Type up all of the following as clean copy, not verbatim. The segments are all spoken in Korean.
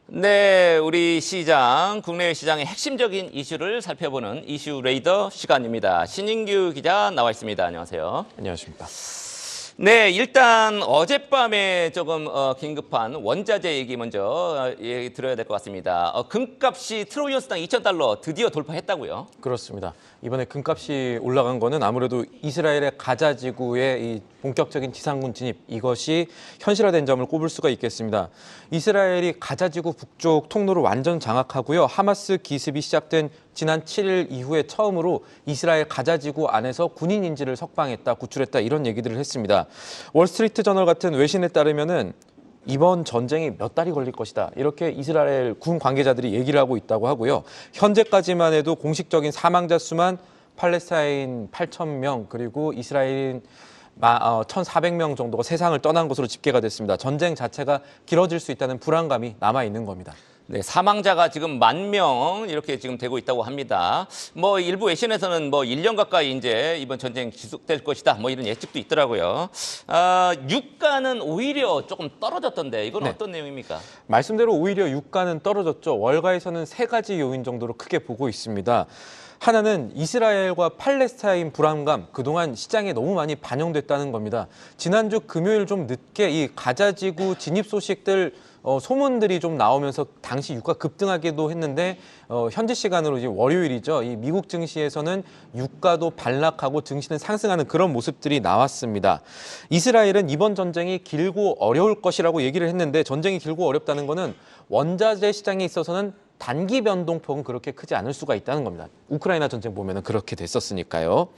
네, 우리 시장, 국내외 시장의 핵심적인 이슈를 살펴보는 이슈 레이더 시간입니다. 신인규 기자 나와 있습니다. 안녕하세요. 안녕하십니까. 네, 일단 어젯밤에 조금 긴급한 원자재 얘기 먼저 얘기 들어야 될 것 같습니다. 금값이 트로이 온스당 2,000달러 드디어 돌파했다고요? 그렇습니다. 이번에 금값이 올라간 거는 아무래도 이스라엘의 가자 지구의 이 본격적인 지상군 진입, 이것이 현실화된 점을 꼽을 수가 있겠습니다. 이스라엘이 가자 지구 북쪽 통로를 완전 장악하고요. 하마스 기습이 시작된 지난 7일 이후에 처음으로 이스라엘 가자 지구 안에서 군인 인질을 석방했다, 구출했다, 이런 얘기들을 했습니다. 월스트리트 저널 같은 외신에 따르면은 이번 전쟁이 몇 달이 걸릴 것이다, 이렇게 이스라엘 군 관계자들이 얘기를 하고 있다고 하고요. 현재까지만 해도 공식적인 사망자 수만 팔레스타인 8,000명, 그리고 이스라엘인 1,400명 정도가 세상을 떠난 것으로 집계가 됐습니다. 전쟁 자체가 길어질 수 있다는 불안감이 남아있는 겁니다. 네, 사망자가 지금 10,000명 이렇게 지금 되고 있다고 합니다. 뭐 일부 외신에서는 뭐 1년 가까이 이제 이번 전쟁 지속될 것이다, 뭐 이런 예측도 있더라고요. 유가는 오히려 조금 떨어졌던데 이건 어떤 내용입니까? 말씀대로 오히려 유가는 떨어졌죠. 월가에서는 세 가지 요인 정도로 크게 보고 있습니다. 하나는 이스라엘과 팔레스타인 불안감, 그동안 시장에 너무 많이 반영됐다는 겁니다. 지난주 금요일 좀 늦게 이 가자지구 진입 소식들 소문들이 좀 나오면서 당시 유가 급등하기도 했는데 현지 시간으로 이제 월요일이죠. 이 미국 증시에서는 유가도 반락하고 증시는 상승하는 그런 모습들이 나왔습니다. 이스라엘은 이번 전쟁이 길고 어려울 것이라고 얘기를 했는데, 전쟁이 길고 어렵다는 거는 원자재 시장에 있어서는 단기 변동폭은 그렇게 크지 않을 수가 있다는 겁니다. 우크라이나 전쟁 보면은 그렇게 됐었으니까요.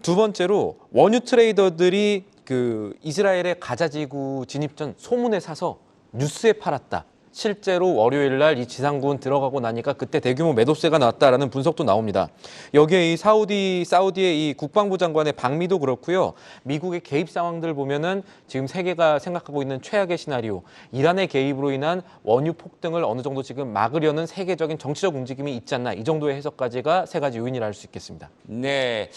두 번째로 원유 트레이더들이 그 이스라엘의 가자지구 진입 전 소문에 사서 뉴스에 팔았다. 실제로 월요일 날 이 지상군 들어가고 나니까 그때 대규모 매도세가 나왔다라는 분석도 나옵니다. 여기에 이 사우디의 이 국방부 장관의 방미도 그렇고요. 미국의 개입 상황들 보면은 지금 세계가 생각하고 있는 최악의 시나리오, 이란의 개입으로 인한 원유 폭등을 어느 정도 지금 막으려는 세계적인 정치적 움직임이 있지 않나, 이 정도의 해석까지가 세 가지 요인이라 할 수 있겠습니다. 네,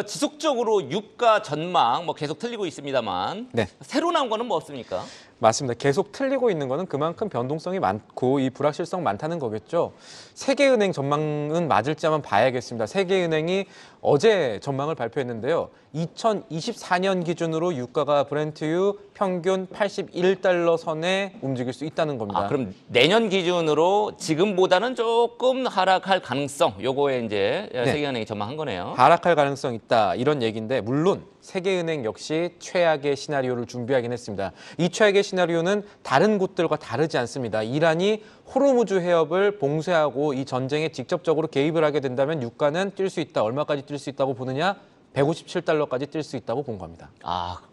지속적으로 유가 전망 뭐 계속 틀리고 있습니다만, 네. 새로 나온 거는 뭐 없습니까? 맞습니다. 계속 틀리고 있는 거는 그만큼 변동성이 많고 이 불확실성 많다는 거겠죠. 세계은행 전망은 맞을지 한번 봐야겠습니다. 세계은행이 어제 전망을 발표했는데요. 2024년 기준으로 유가가 브렌트유 평균 81달러 선에 움직일 수 있다는 겁니다. 그럼 내년 기준으로 지금보다는 조금 하락할 가능성, 요거에 이제 세계은행이 전망한 거네요. 하락할 가능성 있다, 이런 얘기인데, 물론 세계은행 역시 최악의 시나리오를 준비하긴 했습니다. 이 최악의 시나리오는 다른 곳들과 다르지 않습니다. 이란이 호르무즈 해협을 봉쇄하고 이 전쟁에 직접적으로 개입을 하게 된다면 유가는 뛸 수 있다. 얼마까지 뛸 수 있다고 보느냐? 157달러까지 뛸 수 있다고 본 겁니다.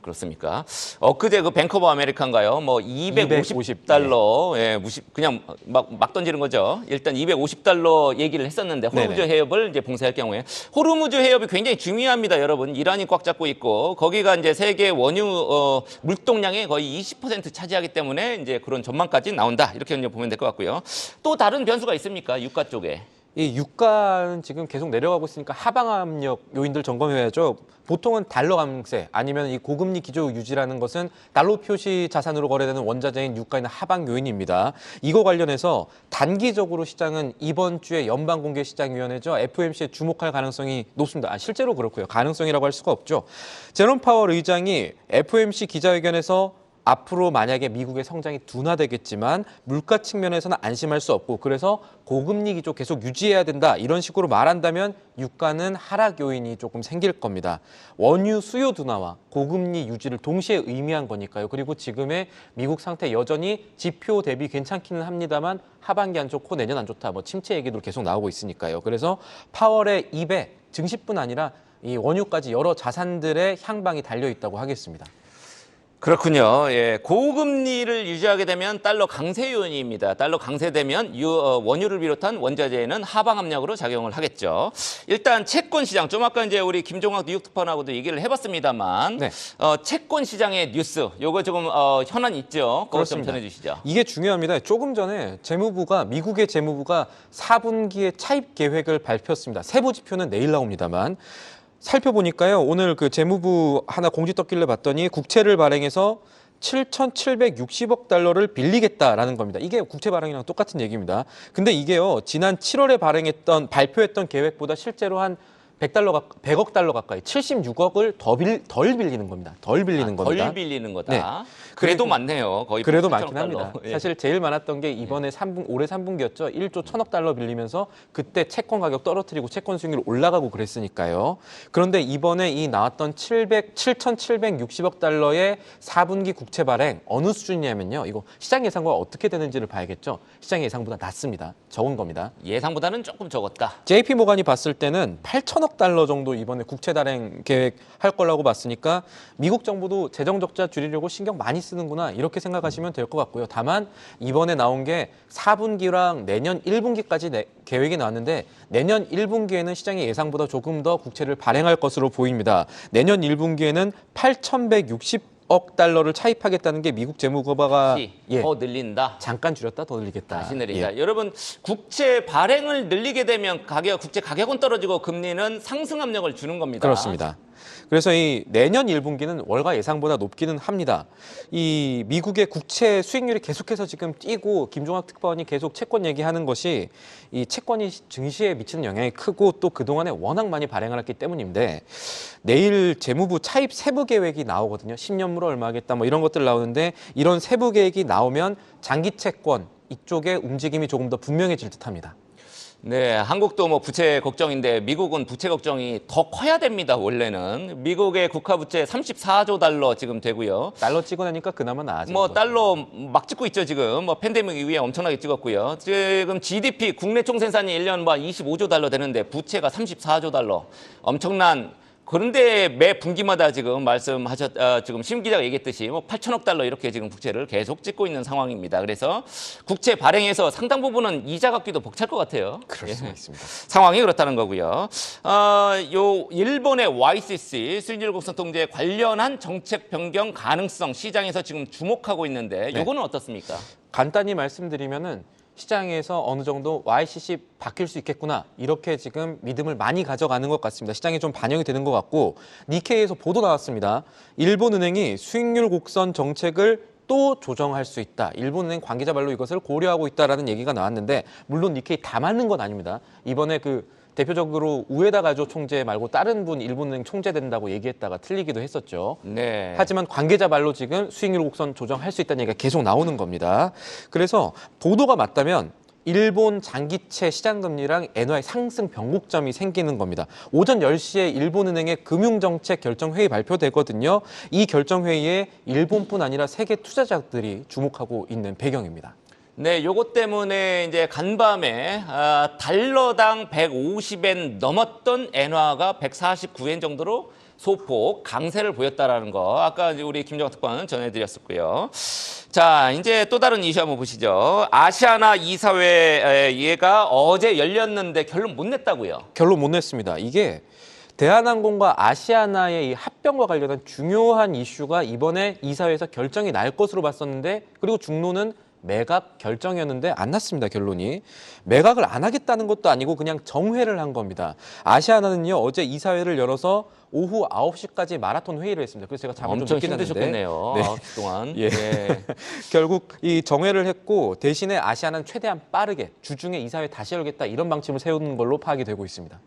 그렇습니까? 엊그제 그 뱅크 오브 아메리카인가요? 뭐 250달러, 예, 그냥 막 던지는 거죠. 일단 250달러 얘기를 했었는데, 호르무즈 해협을 이제 봉쇄할 경우에. 호르무즈 해협이 굉장히 중요합니다, 여러분. 이란이 꽉 잡고 있고, 거기가 이제 세계 원유 물동량의 거의 20% 차지하기 때문에 이제 그런 전망까지 나온다, 이렇게 이제 보면 될 것 같고요. 또 다른 변수가 있습니까, 유가 쪽에? 이 유가는 지금 계속 내려가고 있으니까 하방 압력 요인들 점검해야죠. 보통은 달러 강세, 아니면 이 고금리 기조 유지라는 것은 달러 표시 자산으로 거래되는 원자재인 유가의 하방 요인입니다. 이거 관련해서 단기적으로 시장은 이번 주에 연방공개시장위원회죠, FOMC에 주목할 가능성이 높습니다. 실제로 그렇고요. 가능성이라고 할 수가 없죠. 제롬 파월 의장이 FOMC 기자회견에서 앞으로 만약에 미국의 성장이 둔화되겠지만 물가 측면에서는 안심할 수 없고, 그래서 고금리 기조 계속 유지해야 된다, 이런 식으로 말한다면 유가는 하락 요인이 조금 생길 겁니다. 원유 수요 둔화와 고금리 유지를 동시에 의미한 거니까요. 그리고 지금의 미국 상태 여전히 지표 대비 괜찮기는 합니다만 하반기 안 좋고 내년 안 좋다, 뭐 침체 얘기도 계속 나오고 있으니까요. 그래서 파월의 입에 증시뿐 아니라 이 원유까지 여러 자산들의 향방이 달려 있다고 하겠습니다. 그렇군요. 예, 고금리를 유지하게 되면 달러 강세 요인입니다. 달러 강세되면 원유를 비롯한 원자재에는 하방 압력으로 작용을 하겠죠. 일단 채권 시장, 좀 아까 이제 우리 김종학 뉴욕 특파원하고도 얘기를 해봤습니다만, 채권 시장의 뉴스, 요거 조금 현안 있죠. 그것 좀 전해주시죠. 이게 중요합니다. 조금 전에 미국의 재무부가 4분기의 차입 계획을 발표했습니다. 세부 지표는 내일 나옵니다만. 살펴보니까요, 오늘 그 재무부 하나 공지 떴길래 봤더니 국채를 발행해서 7,760억 달러를 빌리겠다라는 겁니다. 이게 국채 발행이랑 똑같은 얘기입니다. 근데 이게요, 지난 7월에 발표했던 계획보다 실제로 한 100억 달러 가까이 76억을 덜 빌리는 겁니다. 덜 빌리는 겁니다. 덜 빌리는 거다. 네. 그래도 많네요. 거의 그래도 8천억 많긴 달러. 합니다. 예. 사실 제일 많았던 게 이번에 올해 3분기였죠. 1조 1천억 달러 빌리면서 그때 채권 가격 떨어뜨리고 채권 수익률 올라가고 그랬으니까요. 그런데 이번에 이 나왔던 7,760억 달러의 4분기 국채 발행 어느 수준이냐면요. 이거 시장 예상과 어떻게 되는지를 봐야겠죠. 시장 예상보다 낮습니다. 적은 겁니다. 예상보다는 조금 적었다. JP 모간이 봤을 때는 8천억 달러 정도 이번에 국채 발행 계획할 거라고 봤으니까 미국 정부도 재정 적자 줄이려고 신경 많이 쓰는구나 이렇게 생각하시면 될 것 같고요. 다만 이번에 나온 게 4분기랑 내년 1분기까지 계획이 나왔는데 내년 1분기에는 시장의 예상보다 조금 더 국채를 발행할 것으로 보입니다. 내년 1분기에는 8,160억 달러를 차입하겠다는 게 미국 재무거래가 더 늘린다. 잠깐 줄였다 더 늘리겠다. 다시 내린다. 여러분 국채 발행을 늘리게 되면 국채 가격은 떨어지고 금리는 상승 압력을 주는 겁니다. 그렇습니다. 그래서 이 내년 1분기는 월가 예상보다 높기는 합니다. 이 미국의 국채 수익률이 계속해서 지금 뛰고 김종학 특파원이 계속 채권 얘기하는 것이 이 채권이 증시에 미치는 영향이 크고 또 그동안에 워낙 많이 발행을 했기 때문인데 내일 재무부 차입 세부 계획이 나오거든요. 10년물로 얼마 하겠다 뭐 이런 것들 나오는데 이런 세부 계획이 나오면 장기 채권 이쪽에 움직임이 조금 더 분명해질 듯합니다. 네, 한국도 뭐 부채 걱정인데 미국은 부채 걱정이 더 커야 됩니다. 원래는 미국의 국가 부채 34조 달러 지금 되고요. 달러 찍어내니까 그나마 나아지는 뭐 거죠. 달러 막 찍고 있죠 지금. 뭐 팬데믹 이후에 엄청나게 찍었고요. 지금 GDP 국내 총생산이 1년 뭐 25조 달러 되는데 부채가 34조 달러. 엄청난. 그런데 매 분기마다 지금 지금 심 기자가 얘기했듯이 뭐 8천억 달러 이렇게 지금 국채를 계속 찍고 있는 상황입니다. 그래서 국채 발행에서 상당 부분은 이자 갚기도 벅찰 것 같아요. 그럴 수가 있습니다. 상황이 그렇다는 거고요. 요 일본의 YCC 수익률 곡선 통제에 관련한 정책 변경 가능성 시장에서 지금 주목하고 있는데 요거는 어떻습니까? 간단히 말씀드리면은 시장에서 어느 정도 YCC 바뀔 수 있겠구나 이렇게 지금 믿음을 많이 가져가는 것 같습니다. 시장에 좀 반영이 되는 것 같고 니케이에서 보도 나왔습니다. 일본은행이 수익률 곡선 정책을 또 조정할 수 있다. 일본은행 관계자 말로 이것을 고려하고 있다라는 얘기가 나왔는데 물론 니케이 다 맞는 건 아닙니다. 이번에 대표적으로 우에다 가조 총재 말고 다른 분 일본은행 총재 된다고 얘기했다가 틀리기도 했었죠. 네. 하지만 관계자 말로 지금 수익률 곡선 조정할 수 있다는 얘기가 계속 나오는 겁니다. 그래서 보도가 맞다면 일본 장기채 시장금리랑 엔화의 상승 변곡점이 생기는 겁니다. 오전 10시에 일본은행의 금융정책 결정회의 발표되거든요. 이 결정회의에 일본뿐 아니라 세계 투자자들이 주목하고 있는 배경입니다. 네, 요것 때문에 이제 간밤에 달러당 150엔 넘었던 엔화가 149엔 정도로 소폭 강세를 보였다라는 거 아까 이제 우리 김정학 특파원 전해드렸었고요. 자, 이제 또 다른 이슈 한번 보시죠. 아시아나 이사회 얘가 어제 열렸는데 결론 못 냈다고요? 결론 못 냈습니다. 이게 대한항공과 아시아나의 이 합병과 관련한 중요한 이슈가 이번에 이사회에서 결정이 날 것으로 봤었는데 그리고 중로는 매각 결정이었는데 안 났습니다. 결론이. 매각을 안 하겠다는 것도 아니고 그냥 정회를 한 겁니다. 아시아나는요. 어제 이사회를 열어서 오후 9시까지 마라톤 회의를 했습니다. 그래서 제가 잠을 좀 엄청 늦게 잤는데 힘드셨겠네요. 네. 9시 동안. 예. 네. 결국 이 정회를 했고 대신에 아시아나는 최대한 빠르게 주중에 이사회 다시 열겠다 이런 방침을 세우는 걸로 파악이 되고 있습니다.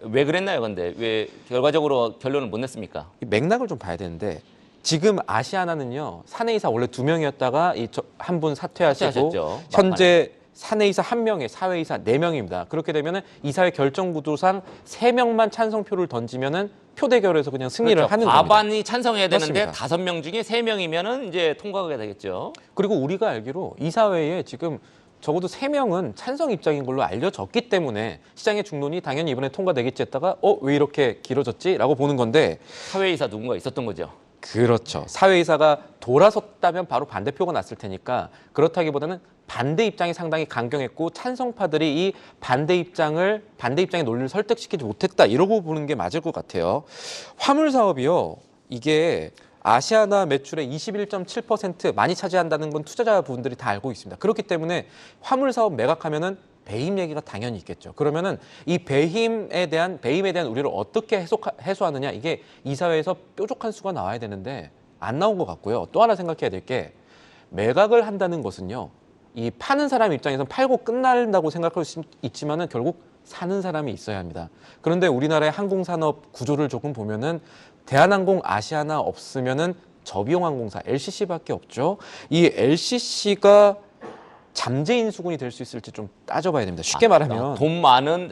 왜 그랬나요, 근데? 왜 결과적으로 결론을 못 냈습니까? 이 맥락을 좀 봐야 되는데 지금 아시아나는요. 사내이사 원래 2명이었다가 한 분 사퇴하시고 사퇴하셨죠. 현재 사내이사 1명에 사회이사 4명입니다. 그렇게 되면은 이사회 결정 구도상 3명만 찬성표를 던지면은 표대결에서 그냥 승리를 그렇죠. 하는 겁니다. 과반이 찬성해야 되는데 맞습니다. 5명 중에 3명이면은 이제 통과가 되겠죠. 그리고 우리가 알기로 이사회에 지금 적어도 3명은 찬성 입장인 걸로 알려졌기 때문에 시장의 중론이 당연히 이번에 통과되겠지 했다가 왜 이렇게 길어졌지? 라고 보는 건데 사회이사 누군가 있었던 거죠. 그렇죠. 사회이사가 돌아섰다면 바로 반대표가 났을 테니까 그렇다기보다는 반대 입장이 상당히 강경했고 찬성파들이 이 반대 입장의 논리를 설득시키지 못했다 이러고 보는 게 맞을 것 같아요. 화물 사업이요. 이게 아시아나 매출의 21.7% 많이 차지한다는 건 투자자분들이 다 알고 있습니다. 그렇기 때문에 화물 사업 매각하면은 배임 얘기가 당연히 있겠죠. 그러면은 이 배임에 대한 우려를 어떻게 해소하느냐 이게 이사회에서 뾰족한 수가 나와야 되는데 안 나온 것 같고요. 또 하나 생각해야 될 게 매각을 한다는 것은요. 이 파는 사람 입장에서는 팔고 끝난다고 생각할 수 있지만은 결국 사는 사람이 있어야 합니다. 그런데 우리나라의 항공산업 구조를 조금 보면은 대한항공, 아시아나 없으면은 저비용항공사 LCC밖에 없죠. 이 LCC가 잠재인 수군이 될 수 있을지 좀 따져봐야 됩니다. 쉽게 말하면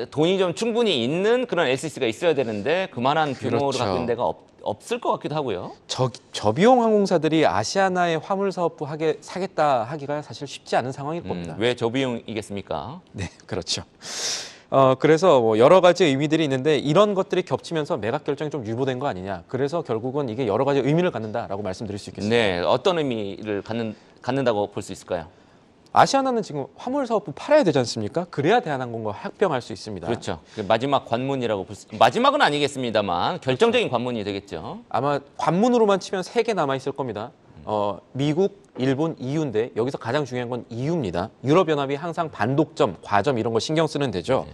돈이 좀 충분히 있는 그런 LCC가 있어야 되는데 그만한 규모로 그렇죠. 갖고 있는 데가 없을 것 같기도 하고요. 저비용 항공사들이 아시아나의 화물 사업부 사겠다 하기가 사실 쉽지 않은 상황일 겁니다. 왜 저비용이겠습니까? 네, 그렇죠. 그래서 뭐 여러 가지 의미들이 있는데 이런 것들이 겹치면서 매각 결정이 좀 유보된 거 아니냐. 그래서 결국은 이게 여러 가지 의미를 갖는다라고 말씀드릴 수 있겠습니다. 네, 어떤 의미를 갖는다고 볼 수 있을까요? 아시아나는 지금 화물 사업부 팔아야 되지 않습니까? 그래야 대한항공과 합병할 수 있습니다. 그렇죠. 마지막 관문이라고 마지막은 아니겠습니다만 결정적인 관문이 되겠죠. 아마 관문으로만 치면 3개 남아 있을 겁니다. 미국, 일본, EU인데 여기서 가장 중요한 건 EU입니다. 유럽연합이 항상 반독점, 과점 이런 거 신경 쓰는 데죠.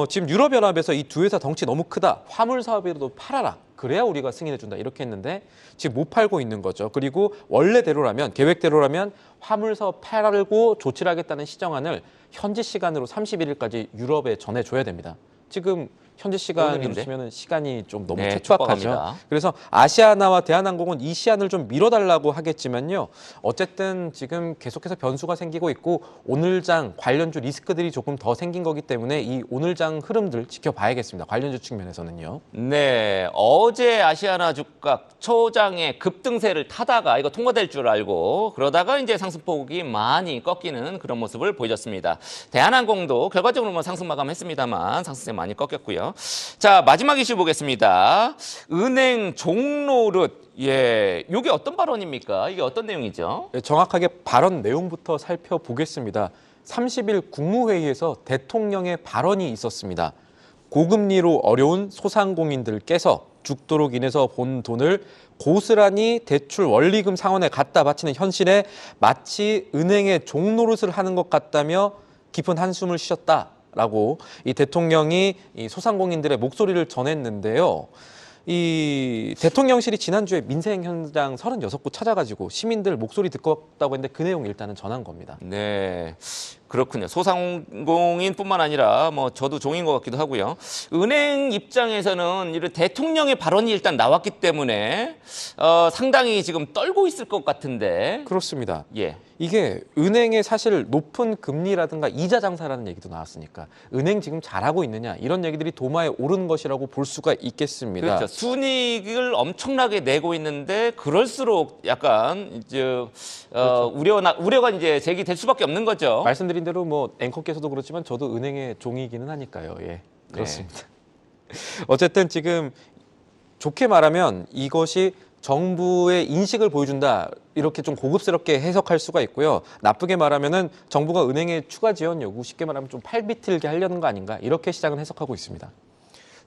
지금 유럽연합에서 이 두 회사 덩치 너무 크다. 화물 사업이라도 팔아라. 그래야 우리가 승인해준다. 이렇게 했는데 지금 못 팔고 있는 거죠. 그리고 원래대로라면, 계획대로라면 화물 사업 팔고 조치를 하겠다는 시정안을 현지 시간으로 31일까지 유럽에 전해줘야 됩니다. 지금 현지 시간으로 오늘인데? 치면 시간이 좀 너무 네, 촉박하죠. 촉박합니다. 그래서 아시아나와 대한항공은 이 시안을 좀 미뤄달라고 하겠지만요. 어쨌든 지금 계속해서 변수가 생기고 있고 오늘장 관련주 리스크들이 조금 더 생긴 거기 때문에 이 오늘장 흐름들 지켜봐야겠습니다. 관련주 측면에서는요. 네, 어제 아시아나 주가 초장에 급등세를 타다가 이거 통과될 줄 알고 그러다가 이제 상승폭이 많이 꺾이는 그런 모습을 보여줬습니다. 대한항공도 결과적으로 뭐 상승 마감했습니다만 상승세 많이 꺾였고요. 자, 마지막 이슈 보겠습니다. 은행 종로릇. 예, 이게 어떤 발언입니까? 이게 어떤 내용이죠? 네, 정확하게 발언 내용부터 살펴보겠습니다. 30일 국무회의에서 대통령의 발언이 있었습니다. 고금리로 어려운 소상공인들께서 죽도록 인해서 본 돈을 고스란히 대출 원리금 상환에 갖다 바치는 현실에 마치 은행의 종노릇을 하는 것 같다며 깊은 한숨을 쉬었다라고 이 대통령이 이 소상공인들의 목소리를 전했는데요. 이 대통령실이 지난주에 민생 현장 36곳 찾아가지고 시민들 목소리 듣고 왔다고 했는데 그 내용 일단은 전한 겁니다. 네, 그렇군요. 소상공인뿐만 아니라 뭐 저도 종인 것 같기도 하고요. 은행 입장에서는 이런 대통령의 발언이 일단 나왔기 때문에 상당히 지금 떨고 있을 것 같은데. 그렇습니다. 예. 이게 은행의 사실 높은 금리라든가 이자 장사라는 얘기도 나왔으니까 은행 지금 잘하고 있느냐 이런 얘기들이 도마에 오른 것이라고 볼 수가 있겠습니다. 그렇죠. 순이익을 엄청나게 내고 있는데 그럴수록 약간 이제 그렇죠. 우려가 이제 제기될 수밖에 없는 거죠. 말씀드린 대로 뭐 앵커께서도 그렇지만 저도 은행의 종이기는 하니까요. 예, 그렇습니다. 어쨌든 지금 좋게 말하면 이것이 정부의 인식을 보여준다 이렇게 좀 고급스럽게 해석할 수가 있고요. 나쁘게 말하면은 정부가 은행에 추가 지원 요구 쉽게 말하면 좀 팔비틀게 하려는 거 아닌가 이렇게 시장은 해석하고 있습니다.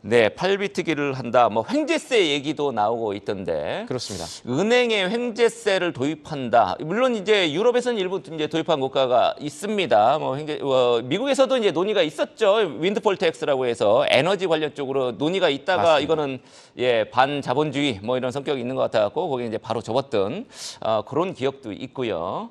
네, 팔비트기를 한다. 뭐 횡재세 얘기도 나오고 있던데. 그렇습니다. 은행에 횡재세를 도입한다. 물론 이제 유럽에서는 일부 이제 도입한 국가가 있습니다. 뭐 미국에서도 이제 논의가 있었죠. 윈드폴 텍스라고 해서 에너지 관련 쪽으로 논의가 있다가 맞습니다. 이거는 예, 반자본주의 뭐 이런 성격이 있는 것 같아갖고 거기 이제 바로 접었던 그런 기억도 있고요.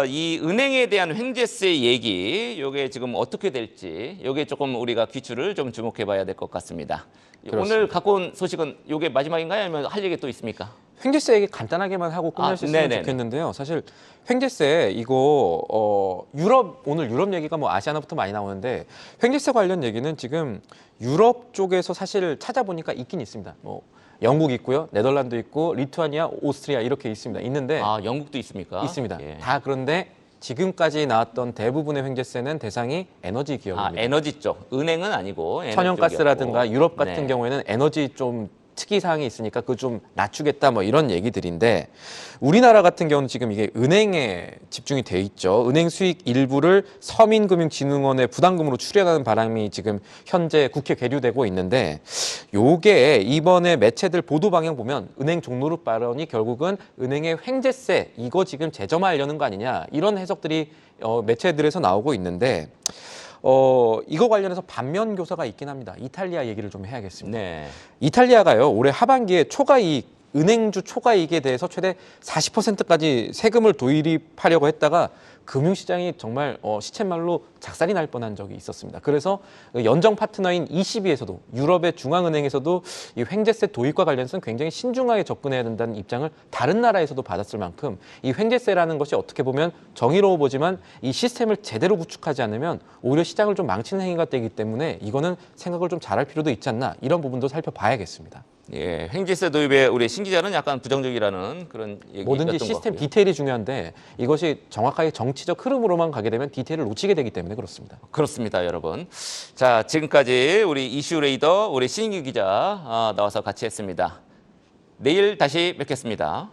이 은행에 대한 횡재세 얘기, 요게 지금 어떻게 될지, 요게 조금 우리가 귀추를 좀 주목해봐야 될 것 같습니다. 그렇습니다. 오늘 갖고 온 소식은 이게 마지막인가요? 아니면 할 얘기 또 있습니까? 횡재세 얘기 간단하게만 하고 끝낼 수 있으면 네네네. 좋겠는데요. 사실 횡재세 이거 오늘 유럽 얘기가 뭐 아시아나부터 많이 나오는데 횡재세 관련 얘기는 지금 유럽 쪽에서 사실 찾아보니까 있긴 있습니다. 뭐 영국 있고요, 네덜란드 있고, 리투아니아, 오스트리아 이렇게 있습니다. 있는데 영국도 있습니까? 있습니다. 예. 다 그런데 지금까지 나왔던 대부분의 횡재세는 대상이 에너지 기업입니다. 에너지 쪽. 은행은 아니고 에너지 천연가스라든가 쪽이었고. 유럽 같은 네. 경우에는 에너지 좀 특이 사항이 있으니까 그거 좀 낮추겠다 뭐 이런 얘기들인데 우리나라 같은 경우는 지금 이게 은행에 집중이 돼 있죠. 은행 수익 일부를 서민금융진흥원에 부담금으로 출연하는 바람이 지금 현재 국회 계류되고 있는데 요게 이번에 매체들 보도 방향 보면 은행 종노릇 발언이 결국은 은행의 횡재세 이거 지금 재점화하려는 거 아니냐 이런 해석들이 매체들에서 나오고 있는데 이거 관련해서 반면 교사가 있긴 합니다. 이탈리아 얘기를 좀 해야겠습니다. 네. 이탈리아가요 올해 하반기에 초과이익 은행주 초과이익에 대해서 최대 40%까지 세금을 도입하려고 했다가 금융시장이 정말 시쳇말로 작살이 날 뻔한 적이 있었습니다. 그래서 연정 파트너인 ECB에서도 유럽의 중앙은행에서도 이 횡재세 도입과 관련해서는 굉장히 신중하게 접근해야 된다는 입장을 다른 나라에서도 받았을 만큼 이 횡재세라는 것이 어떻게 보면 정의로워 보지만 이 시스템을 제대로 구축하지 않으면 오히려 시장을 좀 망치는 행위가 되기 때문에 이거는 생각을 좀 잘할 필요도 있지 않나 이런 부분도 살펴봐야겠습니다. 예, 횡재세 도입에 우리 신 기자는 약간 부정적이라는 그런 얘기였던 뭐든지 것 시스템 같고요. 디테일이 중요한데 이것이 정확하게 정치적 흐름으로만 가게 되면 디테일을 놓치게 되기 때문에 그렇습니다. 그렇습니다, 여러분. 자, 지금까지 우리 이슈 레이더 우리 신인규 기자 나와서 같이 했습니다. 내일 다시 뵙겠습니다.